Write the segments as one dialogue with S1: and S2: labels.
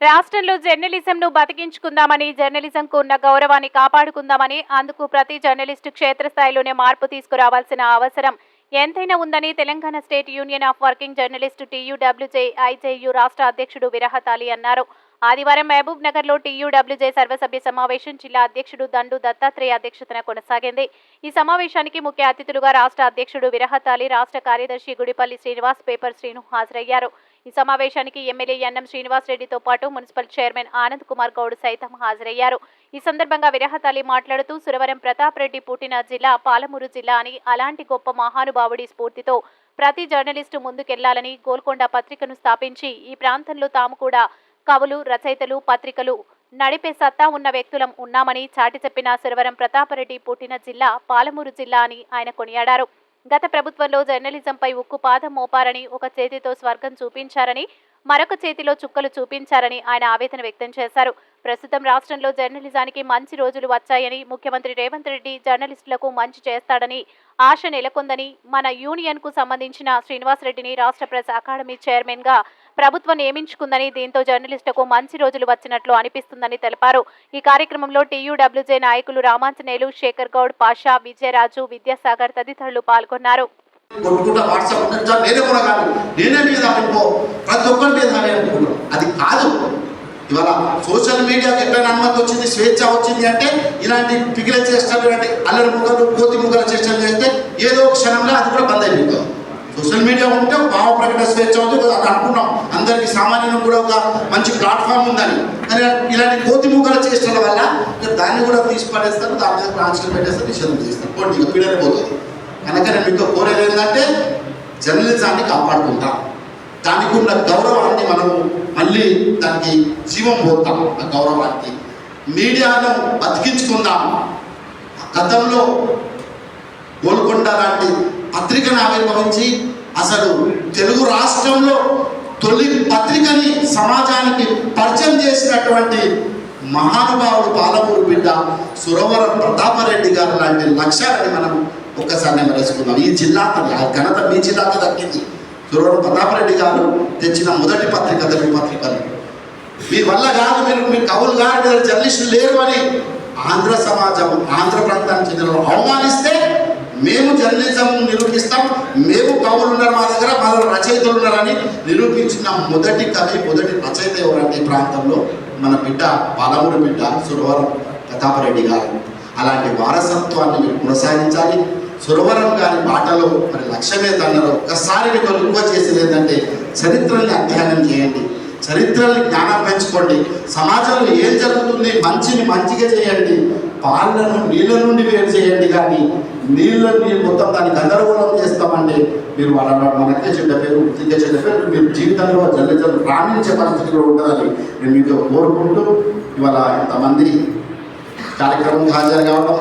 S1: రాష్ట్రంలో జర్నలిజంను బతికించుకుందామని, జర్నలిజంకు ఉన్న గౌరవాన్ని కాపాడుకుందామని, అందుకు ప్రతి జర్నలిస్టు క్షేత్రస్థాయిలోనే మార్పు తీసుకురావాల్సిన అవసరం ఎంతైనా ఉందని Telangana state union of working journalist TUWJ IJU రాష్ట్ర అధ్యక్షుడు విరహత్ అలీ అన్నారు. ఆదివారం మహబూబ్ నగర్లో టీయూడబ్ల్యూజే సర్వసభ్య సమావేశం జిల్లా అధ్యక్షుడు దండు దత్తాత్రేయ అధ్యక్షతన కొనసాగింది. ఈ సమావేశానికి ముఖ్య అతిథులుగా రాష్ట్ర అధ్యక్షుడు విరహత్ అలీ, రాష్ట్ర కార్యదర్శి గుడిపల్లి శ్రీనివాస్, పేపర్ శ్రీను హాజరయ్యారు. ఈ సమావేశానికి ఎమ్మెల్యే ఎన్ఎం శ్రీనివాస్ రెడ్డితో పాటు మున్సిపల్ చైర్మన్ ఆనంద్ కుమార్ గౌడ్ సైతం హాజరయ్యారు. ఈ సందర్భంగా విరహత్ అలీ మాట్లాడుతూ, సురవరం ప్రతాప్ రెడ్డి పుట్టిన జిల్లా పాలమూరు జిల్లా అని, అలాంటి గొప్ప మహానుభావుడి స్ఫూర్తితో ప్రతి జర్నలిస్టు ముందుకెళ్లాలని గోల్కొండ పత్రికను స్థాపించి ఈ ప్రాంతంలో తాము కూడా కవులు, రచయితలు, పత్రికలు నడిపే సత్తా ఉన్న వ్యక్తులం ఉన్నామని చాటి చెప్పిన సురవరం ప్రతాపరెడ్డి పుట్టిన జిల్లా పాలమూరు జిల్లా అని ఆయన కొనియాడారు. గత ప్రభుత్వంలో జర్నలిజంపై ఉక్కు పాదం మోపారని, ఒక చేతితో స్వర్గం చూపించారని, మరొక చేతిలో చుక్కలు చూపించారని ఆయన ఆవేదన వ్యక్తం చేశారు. ప్రస్తుతం రాష్ట్రంలో జర్నలిజానికి మంచి రోజులు వచ్చాయని, ముఖ్యమంత్రి రేవంత్ రెడ్డి జర్నలిస్టులకు మంచి చేస్తాడని ఆశ నెలకొందని, మన యూనియన్ కు సంబంధించిన శ్రీనివాస్ రెడ్డిని రాష్ట్ర ప్రెస్ అకాడమీ చైర్మన్ గా ప్రభుత్వం నియమించుకుందని, దీంతో జర్నలిస్టులకు మంచి రోజులు వచ్చినట్లు అనిపిస్తుందని తెలిపారు. ఈ కార్యక్రమంలో టీయూడబ్ల్యూజే నాయకులు రామాంజనేయులు, శేఖర్ గౌడ్, పాషా, విజయరాజు, విద్యాసాగర్ తదితరులు పాల్గొన్నారు.
S2: అది కాదు, ఇవాళ సోషల్ మీడియాకి ఎట్లయినా అనుమతి వచ్చింది, స్వేచ్ఛ వచ్చింది అంటే ఇలాంటి పిగిల చేష్టలు, ఇలాంటి అల్లరి ముగ్గలు, కోతి ముగ్గల చేష్టలు చేస్తే ఏదో క్షణంలో అది కూడా బంద్ అయిపోతుంది. సోషల్ మీడియా ఉంటే భావ ప్రకటన స్వేచ్ఛ ఉంది, అది అనుకున్నాం, అందరికీ సామాన్యులకు కూడా ఒక మంచి ప్లాట్ఫామ్ ఉందని. కానీ ఇలాంటి కోతి ముగ్గల చేష్టల వల్ల దాన్ని కూడా తీసి పడేస్తారు, దాని మీద ఆంక్షలు పెట్టేస్తారు, నిషేధం చేస్తారు, పోటీ పీడన పోతుంది. కనుక నేను మీతో కోరేది ఏంటంటే జర్నలిజాన్ని కాపాడుకుంటాం, దానికి ఉన్న గౌరవాన్ని మనము మళ్ళీ దానికి జీవం పోతాం. ఆ గౌరవానికి మీడియాను బతికించుకుందాం. గతంలో గోల్కొండ లాంటి పత్రికను ఆవిర్భవించి అసలు తెలుగు రాష్ట్రంలో తొలి పత్రికని సమాజానికి పరిచయం చేసినటువంటి మహానుభావుడు పాలమూరు బిడ్డ సురవరం ప్రతాపరెడ్డి గారు లాంటి లక్ష్యాలని మనం ఒక్కసారి నెమరేసుకుందాం. ఈ జిల్లా ఘనత మీ జిల్లాకు దక్కింది. సురవరం ప్రతాపరెడ్డి గారు తెచ్చిన మొదటి పత్రిక తెలుగు పత్రికలు. మీ వల్ల కాదు, మీరు కవులు గారు, మీరు జర్నలిస్టులు లేరు అని ఆంధ్ర సమాజం, ఆంధ్ర ప్రాంతానికి చెందిన అవమానిస్తే మేము జర్నలిజం నిరూపిస్తాం, మేము కవులు ఉన్నారు మా దగ్గర, మా రచయితలు ఉన్నారని నిరూపించిన మొదటి కవి, మొదటి రచయిత ఎవరంటే ఈ ప్రాంతంలో మన బిడ్డ, పాలమూరు బిడ్డ సురవరం ప్రతాపరెడ్డి గారు. అలాంటి వారసత్వాన్ని మీరు కొనసాగించాలి. సురవరం గారి మాటలో మరి లక్ష్యమే తన్నారు. ఒక్కసారి మీకు ఎక్కువ చేసేది ఏంటంటే చరిత్రని అధ్యయనం చేయండి, చరిత్రని జ్ఞానం పెంచుకోండి, సమాజంలో ఏం జరుగుతుంది మంచిని మంచిగా చేయండి, పాలను నీళ్ళ నుండి వేరు చేయండి. కానీ నీళ్ళని మొత్తం దాన్ని గందరగోళం చేస్తామంటే మీరు మనకే చెడ్డ పేరు, వృత్తికే చెడ్డ పేరు, మీరు జీవితంలో జర్నలిజం రాణించే పరిస్థితిలో ఉంటుందని నేను మీతో కోరుకుంటూ ఇవాళ ఇంతమంది కార్యక్రమం హాజరు కావడం.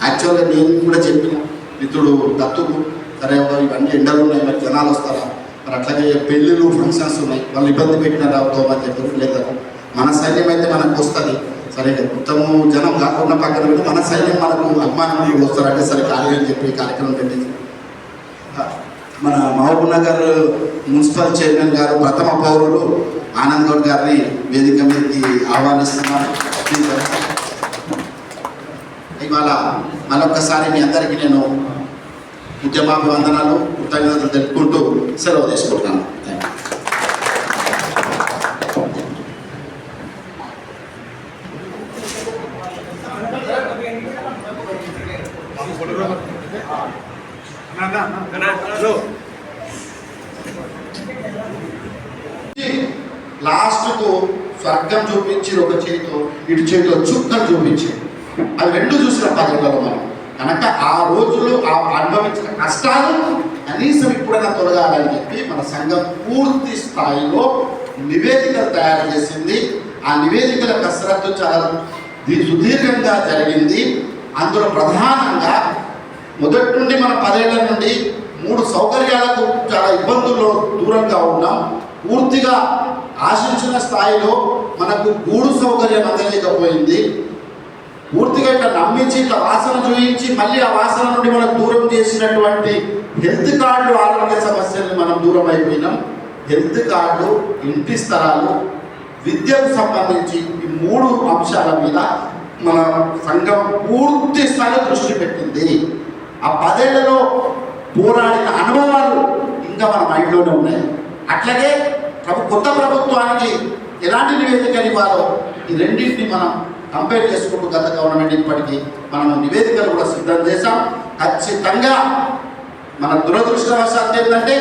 S2: యాక్చువల్గా నేను కూడా చెప్పిన మిత్రుడు దత్తుకు, సరే ఇవన్నీ ఎండలు ఉన్నాయి, మరి జనాలు వస్తారా, మరి అట్లాగే పెళ్ళిళ్ళు ఫంక్షన్స్ ఉన్నాయి, వాళ్ళు ఇబ్బంది పెట్టిన అవుతామని చెప్పి లేదా మన సైన్యం అయితే మనకు వస్తుంది. సరే మొత్తము జనం కాకుండా పక్కన పెట్టి మన సైన్యం మనకు అభిమానులు వస్తారంటే సరే కార్యం చెప్పి కార్యక్రమం పెట్టింది. మన మహబూబ్ నగర్ మున్సిపల్ చైర్మన్ గారు, ప్రథమ పౌరులు ఆనంద్ గౌడ్ గారిని వేదిక మీదకి ఆహ్వానిస్తున్నారు. ఇవాళ మరొకసారి మీ అందరికీ నేను ఉద్యమాభివందనాలు, కృతజ్ఞతలు తెలుపుకుంటూ సెలవు తీసుకుంటున్నాను. లాస్ట్కు స్వర్గం చూపించి ఒక చేతితో, ఇటు చేతితో చుక్కలు చూపించి అవి రెండు చూసిన పదవులలో మనం కనుక ఆ రోజులు ఆ అనుభవించిన కష్టాలు కనీసం ఇప్పుడైనా తొలగాలని చెప్పి మన సంఘం పూర్తి స్థాయిలో నివేదికలు తయారు చేసింది. ఆ నివేదికల కసరత్తు చాలా సుదీర్ఘంగా జరిగింది. అందులో ప్రధానంగా మొదటి నుండి మన 10 ఏళ్ల నుండి 3 సౌకర్యాలకు చాలా ఇబ్బందుల్లో దూరంగా ఉన్నాం. పూర్తిగా ఆశించిన స్థాయిలో మనకు గూడు సౌకర్యం అందలేకపోయింది. పూర్తిగా ఇట్లా నమ్మించి, ఇట్లా వాసన చూయించి మళ్ళీ ఆ వాసన నుండి మనం దూరం చేసినటువంటి హెల్త్ కార్డు ఆరోగ్య సమస్యల్ని మనం దూరం అయిపోయినాం. హెల్త్ కార్డు, ఇంటి స్థలాలు, విద్యకు సంబంధించి ఈ 3 అంశాల మీద మన సంఘం పూర్తి స్థాయిలో దృష్టి పెట్టింది. ఆ 10 ఏళ్లలో పోరాడిన అనుభవాలు ఇంకా మన మైండ్లోనే ఉన్నాయి. అట్లాగే కొత్త ప్రభుత్వానికి ఎలాంటి నివేదికలు ఇవ్వాలో ఈ రెండింటిని మనం కంపేర్ చేసుకుంటూ గత గవర్నమెంట్ ఇప్పటికీ మనం నివేదికలు కూడా సిద్ధం చేశాం. ఖచ్చితంగా మన దురదృష్టవశాత్తు ఏంటంటే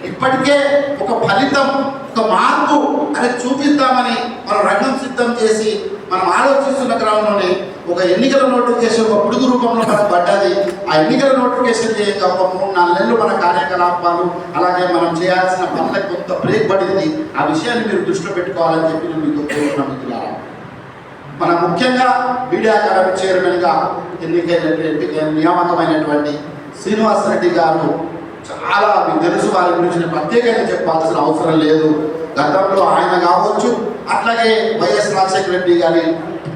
S2: ఇప్పటికే ఒక ఫలితం, ఒక మార్పు అనేది చూపిద్దామని మనం రంగం సిద్ధం చేసి మనం ఆలోచిస్తున్న క్రమంలోనే ఒక ఎన్నికల నోటిఫికేషన్ ఒక పుడుగు రూపంలో మనకు పడ్డది. ఆ ఎన్నికల నోటిఫికేషన్ చేయక ఒక 3-4 నెలలు మన కార్యకలాపాలు అలాగే మనం చేయాల్సిన పనులకు కొంత బ్రేక్ పడింది. ఆ విషయాన్ని మీరు దృష్టిలో పెట్టుకోవాలని చెప్పి నేను మీకు కోరుతున్నాను మిత్రులారా. మన ముఖ్యంగా మీడియా అకాడమీ చైర్మన్గా నియామకమైనటువంటి శ్రీనివాస్ రెడ్డి గారు చాలా మీకు తెలుసు, వారి గురించి నేను ప్రత్యేకంగా చెప్పాల్సిన అవసరం లేదు. గతంలో ఆయన కావచ్చు, అట్లాగే వైఎస్ రాజశేఖర రెడ్డి గారి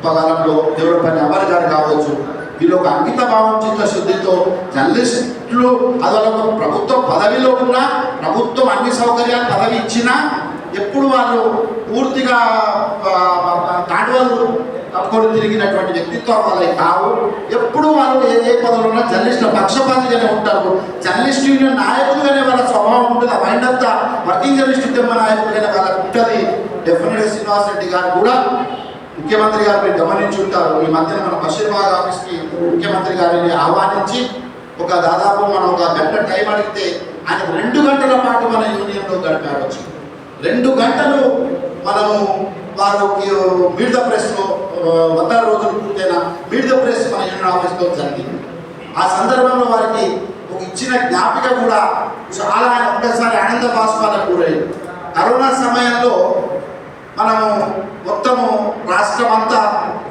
S2: కాలంలో దేవుడిపల్లి అమర్ గారు కావచ్చు, వీళ్ళు ఒక అంకిత భావం చిత్తశుద్ధితో జర్నలిస్టులు అదొక ప్రభుత్వ పదవిలో ఉన్నా, ప్రభుత్వం అన్ని సౌకర్యాలు పదవి ఇచ్చినా ఎప్పుడు వాళ్ళు పూర్తిగా కాండవాళ్ళు కప్పుకొని తిరిగినటువంటి వ్యక్తిత్వం వాళ్ళకి కావు. ఎప్పుడు వాళ్ళు ఏ పదవులు ఉన్నా జర్నలిస్టుల పక్షపాతిగానే ఉంటారు. జర్నలిస్ట్ యూనియన్ నాయకులుగానే వాళ్ళ స్వభావం ఉంటుంది. ఆ మైండ్ అంతా వర్కింగ్ జర్నలిస్ట్ ఉద్యమ నాయకులుగానే వాళ్ళకి ఉంటుంది. డెఫినెట్గా శ్రీనివాస్ రెడ్డి గారు కూడా ముఖ్యమంత్రి గారు మీరు గమనించి ఉంటారు. ఈ మధ్యన మన బషీర్బాగ్ ఆఫీస్కి ముఖ్యమంత్రి గారిని ఆహ్వానించి దాదాపు మనం 1 గంట టైం అడిగితే ఆయన 2 గంటల పాటు మన యూనియన్లో గడిపారు. వచ్చి 2 గంటలు మనము వారికి మీట్ ద ప్రెస్లో 100 రోజులు పూర్తయిన మీట్ ద ప్రెస్ మన యూనియన్ ఆఫీస్లో జరిగింది. ఆ సందర్భంలో వారికి ఒక ఇచ్చిన జ్ఞాపిక కూడా చాలా ఆయన ఒక్కసారి ఆనంద బాష్పాలకు గురయ్యారు. కరోనా సమయంలో మనము మొత్తము రాష్ట్రం అంతా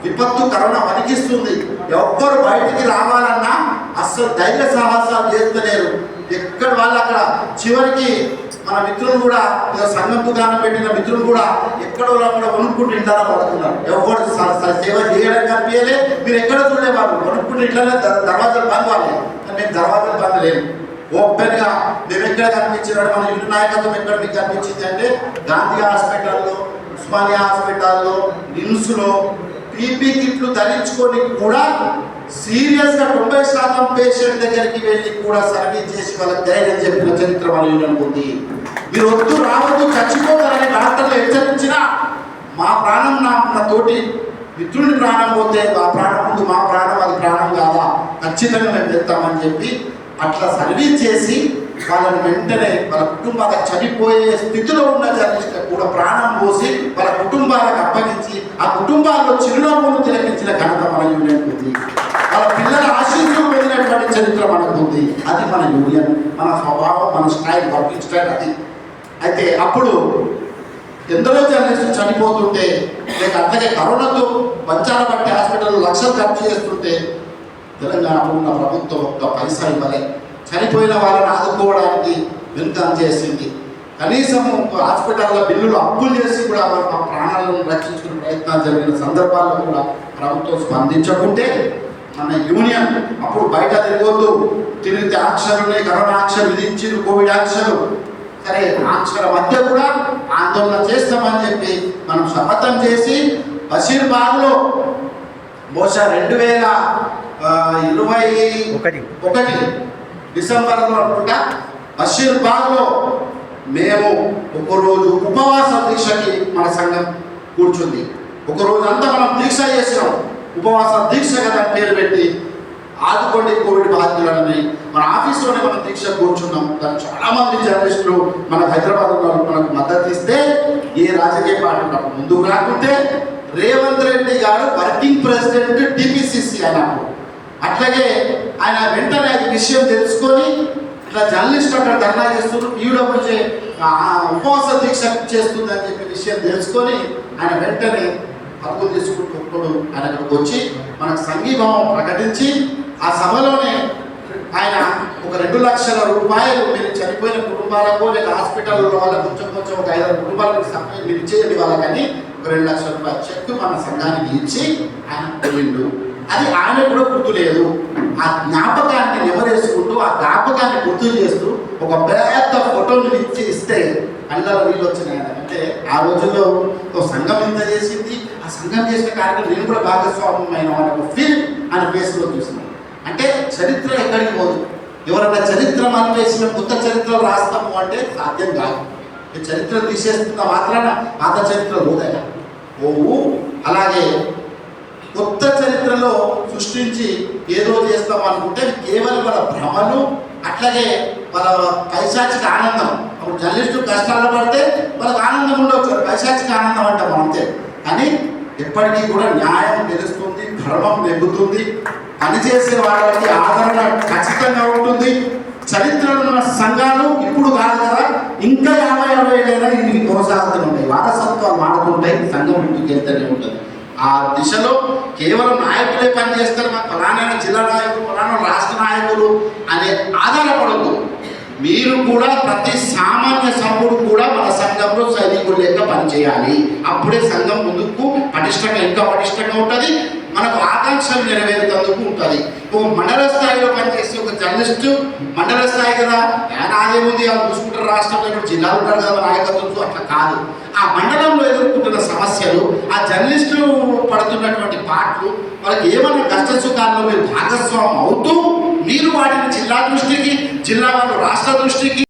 S2: విపత్తు కరోనా వణికిస్తుంది. ఎవ్వరు బయటికి రావాలన్నా అస్సలు ధైర్య సాహసాలు చేస్తలేరు. ఎక్కడ వాళ్ళు అక్కడ చివరికి మన మిత్రులు కూడా సంఘం దుకాణం పెట్టిన మిత్రులు కూడా ఎక్కడో కూడా వణుక్కుంటూ ఇంటారా పడుతున్నారు. ఎవరు సేవ చేయడం కనిపించలే, మీరు ఎక్కడ చూడలేవాళ్ళు వణుక్కుంటూ ఇంట్లోనే దర్వాజాలు బంద్ వాళ్ళే. మేము దర్వాజాలు బంద్ లేదు, ఓపెన్గా మేము ఎక్కడ కనిపించినాడు మన ఇంటి నాయకత్వం ఎక్కడ మీకు కనిపించింది అంటే గాంధీ హాస్పిటల్లో, ఉస్మానియా హాస్పిటల్లో, నిమ్స్లో పీపీ కిట్లు ధరించుకొని కూడా సీరియస్గా 90% పేషెంట్ దగ్గరికి వెళ్ళి కూడా సర్వీస్ చేసి వాళ్ళకి ధైర్యం చెప్పిన చరిత్ర మన యూనియన్ ఉంది. మీరు వద్దు రావద్దు చచ్చిపోతారని డాక్టర్లు హెచ్చరించినా మా ప్రాణం నా తోటి మిత్రుని ప్రాణం పోతే ఆ ప్రాణం ముందు మా ప్రాణం అది ప్రాణం కాదా, ఖచ్చితంగా మేము వెళ్తామని చెప్పి అట్లా సర్వీస్ చేసి వాళ్ళని వెంటనే వాళ్ళ కుటుంబాలకు చనిపోయే స్థితిలో ఉన్న జర్నలిస్టులకు కూడా ప్రాణం పోసి వాళ్ళ కుటుంబాలకు అప్పగించి ఆ కుటుంబాల్లో చిరునవ్వును తిలకించిన ఘనత మన యూనియన్ ఉంది. వాళ్ళ పిల్లల ఆశీస్సులు పొందినటువంటి చరిత్ర మనకు ఉంది. అది మన యూనియన్, మన స్వభావం, మన స్టైల్, వర్కింగ్ స్టైల్ అది. అయితే అప్పుడు ఎందరో జర్నలిస్టులు చనిపోతుంటే లేక అట్లాగే కరోనాతో పంచాల బట్టి హాస్పిటల్ లక్షలు ఖర్చు చేస్తుంటే తెలంగాణలో ఉన్న ప్రభుత్వం ఒక్క పైసా ఇవ్వలే. చనిపోయిన వాళ్ళని ఆదుకోవడానికి వెనుకం చేసింది. కనీసం హాస్పిటల్లో బిల్లులు అప్పులు చేసి కూడా మా ప్రాణాలను రక్షించుకునే ప్రయత్నాలు జరిగిన సందర్భాల్లో కూడా ప్రభుత్వం స్పందించకుంటే మన యూనియన్ అప్పుడు బయట తిరగొద్దు, తిరిగితే ఆంక్షలున్నాయి, కరోనా ఆంక్షలు విధించారు, కోవిడ్ ఆంక్షలు, సరే ఆంక్షల మధ్య కూడా ఆందోళన చేస్తామని చెప్పి మనం శపథం చేసి బషీర్బాగ్లో బహుశా 2021 డిసెంబర్లో అనుకుంటా బషీర్బాగ్లో మేము ఒకరోజు ఉపవాస దీక్షకి మన సంఘం కూర్చుంది. ఒకరోజు అంతా మనం దీక్ష చేసినాం, ఉపవాస దీక్ష కదా పేరు పెట్టి ఆదుకోండి కోవిడ్ బాధితులని మన ఆఫీస్లోనే మనం దీక్ష కూర్చున్నాం. దానికి చాలామంది జర్నలిస్టులు మన హైదరాబాద్ మనకు మద్దతు ఇస్తే ఏ రాజకీయ పార్టీ మనకు ముందుకు రాకుంటే రేవంత్ రెడ్డి గారు వర్కింగ్ ప్రెసిడెంట్ టీపీసీసీ అన్నప్పుడు అట్లాగే ఆయన వెంటనే ఈ విషయం తెలుసుకొని ఇట్లా జర్నలిస్ట్ అక్కడ ధర్నా చేస్తున్నారు, పీడబ్ల్యూజే ఉపవాస దీక్ష చేస్తుంది అని చెప్పి విషయం తెలుసుకొని ఆయన వెంటనే హక్కులు తీసుకుంటున్నప్పుడు ఆయన అక్కడికి వచ్చి మనకు సంఘీభావం ప్రకటించి ఆ సభలోనే ఆయన ఒక 2 లక్షల రూపాయలు మీరు చనిపోయిన కుటుంబాలకు లేక హాస్పిటల్లో వాళ్ళకి కొంచెం ఒక 5 కుటుంబాలకు సప్లై మీరు ఇచ్చేయండి వాళ్ళకని ఒక 2 లక్షల రూపాయల చెక్ మన సంఘానికి ఇచ్చి ఆయన పోయిండు. అది ఆయన కూడా గుర్తులేదు. ఆ జ్ఞాపకాన్ని నెమరేసుకుంటూ ఆ జ్ఞాపకాన్ని గుర్తు చేస్తూ ఒక పెద్ద ఫోటోలు ఇస్తే కళ్ళలో నీళ్ళు వచ్చినాయి. అంటే ఆ రోజుల్లో ఒక సంఘం ఎంత చేసింది, ఆ సంఘం చేసిన కార్యక్రమం నేను కూడా భాగస్వామ్యమైన వాళ్ళకు ఫీల్ అని ఫేస్లో చూసినాను. అంటే చరిత్ర ఎక్కడికి పోదు. ఎవరన్నా చరిత్ర మనిపేసిన కొత్త చరిత్రలు రాస్తాము అంటే సాధ్యం కాదు. చరిత్ర తీసేస్తున్న మాత్రాన పాత చరిత్ర పోదా పోవు. అలాగే కొత్త చరిత్రలో సృష్టించి ఏదో చేస్తాం అనుకుంటే కేవలం వాళ్ళ భ్రమలు, అట్లాగే వాళ్ళ పైశాచిక ఆనందం. అప్పుడు జర్నలిస్టు కష్టాలు పడితే వాళ్ళకి ఆనందం ఉండవచ్చు, పైశాచిక ఆనందం అంటాం అంతే. కానీ ఎప్పటికీ కూడా న్యాయం గెలుస్తుంది, ధర్మం నెగ్గుతుంది, పనిచేసే వాళ్ళకి ఆదరణ ఖచ్చితంగా ఉంటుంది. చరిత్రలో ఉన్న సంఘాలు ఇప్పుడు కాదు కదా, ఇంకా 50-60 ఏళ్ళైనా ఇవి కొనసాగుతూ ఉంటాయి. వారసత్వాలు మారుతుంటాయి, సంఘం ముందుకు వెళ్తూనే ఉంటుంది. ఆ దిశలో కేవలం నాయకులే పనిచేస్తారు, మా ఫలానా జిల్లా నాయకులు, ఫలానా రాష్ట్ర నాయకులు అనే ఆధారపడద్దు. మీరు కూడా ప్రతి సామాన్య సభ్యుడు కూడా మన సంఘంలో సైనికులు లెక్క పనిచేయాలి. అప్పుడే సంఘం ముందుకు పటిష్టంగా ఇంకా పటిష్టంగా ఉంటుంది, మనకు ఆకాంక్షలు నెరవేరుతందుకు ఉంటుంది. ఒక మండల స్థాయిలో పనిచేస్తే ఒక జర్నలిస్టు మండల స్థాయి కదా, నాదేముంది వాళ్ళు చూసుకుంటారు, రాష్ట్రంలో జిల్లాలు ఉంటారు కదా నాయకత్వం, అట్లా కాదు. ఆ మండలంలో ఎదుర్కొంటున్న సమస్యలు, ఆ జర్నలిస్టులు పడుతున్నటువంటి పాటలు, వాళ్ళకి ఏమన్నా కష్ట సుఖాల్లో మీరు భాగస్వామ్యం అవుతూ మీరు వాటిని జిల్లా దృష్టికి, జిల్లా వాళ్ళు రాష్ట్ర దృష్టికి